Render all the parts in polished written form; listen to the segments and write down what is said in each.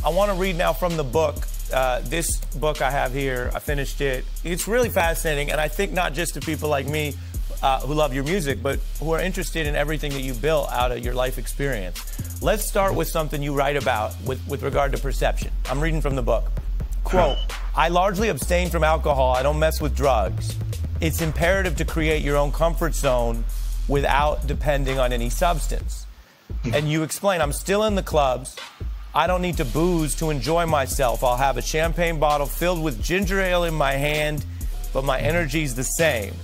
I want to read now from the book. This book I have here, I finished it. It's really fascinating, and I think not just to people like me who love your music, but who are interested in everything that you built out of your life experience. Let's start with something you write about with regard to perception. I'm reading from the book. Quote, I largely abstain from alcohol. I don't mess with drugs. It's imperative to create your own comfort zone without depending on any substance. And you explain, I'm still in the clubs. I don't need to booze to enjoy myself. I'll have a champagne bottle filled with ginger ale in my hand, but my energy's the same.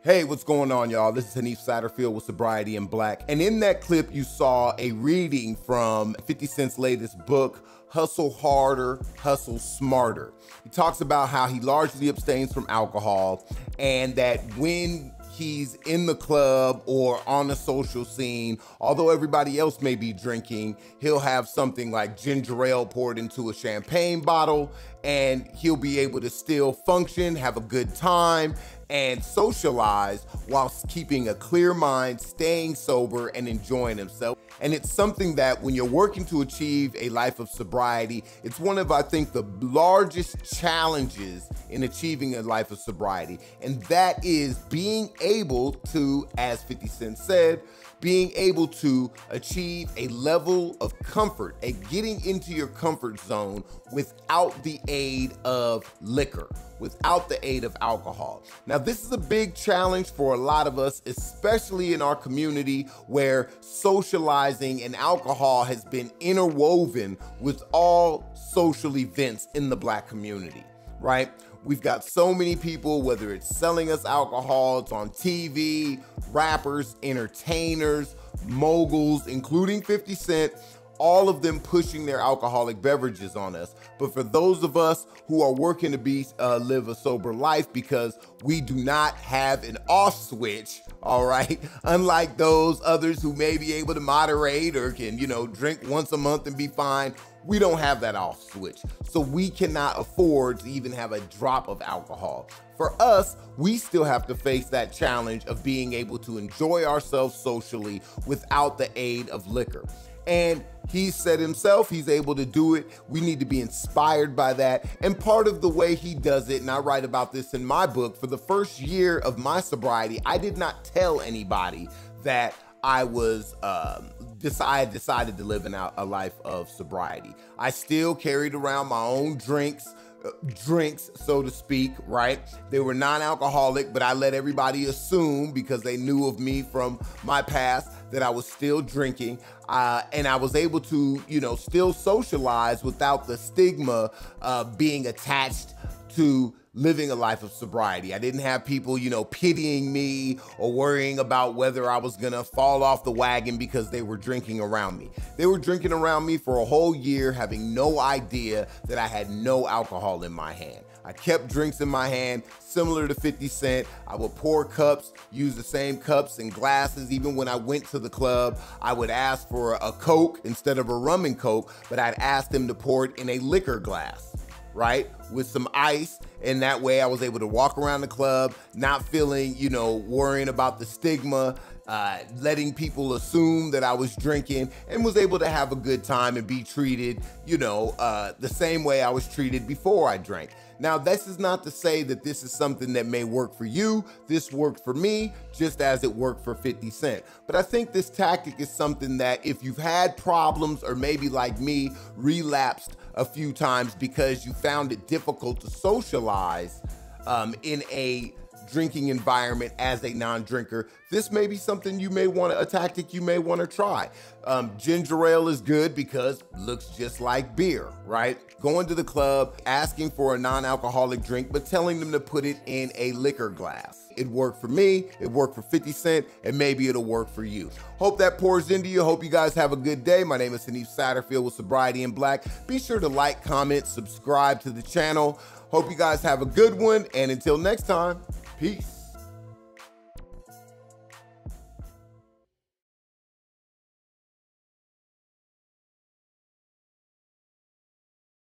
Hey, what's going on, y'all? This is Hanif Satterfield with Sobriety in Black. And in that clip, you saw a reading from 50 Cent's latest book, Hustle Harder, Hustle Smarter. He talks about how he largely abstains from alcohol and that when he's in the club or on the social scene, although everybody else may be drinking, he'll have something like ginger ale poured into a champagne bottle, and he'll be able to still function, have a good time, and socialize whilst keeping a clear mind, staying sober, and enjoying himself. And it's something that when you're working to achieve a life of sobriety, it's one of, I think, the largest challenges in achieving a life of sobriety. And that is being able to, as 50 Cent said, being able to achieve a level of comfort, getting into your comfort zone without the aid of liquor, without the aid of alcohol. Now, this is a big challenge for a lot of us, especially in our community where socializing and alcohol has been interwoven with all social events in the Black community, right? We've got so many people, whether it's selling us alcohol, it's on TV, rappers, entertainers, moguls, including 50 Cent, all of them pushing their alcoholic beverages on us. But for those of us who are working to live a sober life because we do not have an off switch, all right, unlike those others who may be able to moderate or can, drink once a month and be fine, we don't have that off switch. So we cannot afford to even have a drop of alcohol. For us, we still have to face that challenge of being able to enjoy ourselves socially without the aid of liquor. And he said himself, he's able to do it. We need to be inspired by that. And part of the way he does it, and I write about this in my book, for the first year of my sobriety, I did not tell anybody that I was decided to live a life of sobriety. I still carried around my own drinks, so to speak, right? They were non-alcoholic, but I let everybody assume, because they knew of me from my past, that I was still drinking. And I was able to, still socialize without the stigma being attached to living a life of sobriety. I didn't have people, pitying me or worrying about whether I was gonna fall off the wagon because they were drinking around me. They were drinking around me for a whole year, having no idea that I had no alcohol in my hand. I kept drinks in my hand, similar to 50 Cent. I would pour cups, use the same cups and glasses. Even when I went to the club, I would ask for a Coke instead of a rum and Coke, but I'd ask them to pour it in a liquor glass, right? With some ice, and that way I was able to walk around the club, not feeling, worrying about the stigma, letting people assume that I was drinking, and was able to have a good time and be treated, the same way I was treated before I drank. Now, this is not to say that this is something that may work for you. This worked for me, just as it worked for 50 Cent. But I think this tactic is something that if you've had problems, or maybe like me, relapsed a few times because you found it difficult to socialize in a drinking environment as a non-drinker, this may be something a tactic you may want to try. Ginger ale is good because it looks just like beer, right? Going to the club, asking for a non-alcoholic drink, but telling them to put it in a liquor glass. It worked for me, it worked for 50 Cent, and maybe it'll work for you. Hope that pours into you. Hope you guys have a good day. My name is Hanif Satterfield with Sobriety in Black. Be sure to like, comment, subscribe to the channel. Hope you guys have a good one, and until next time, peace.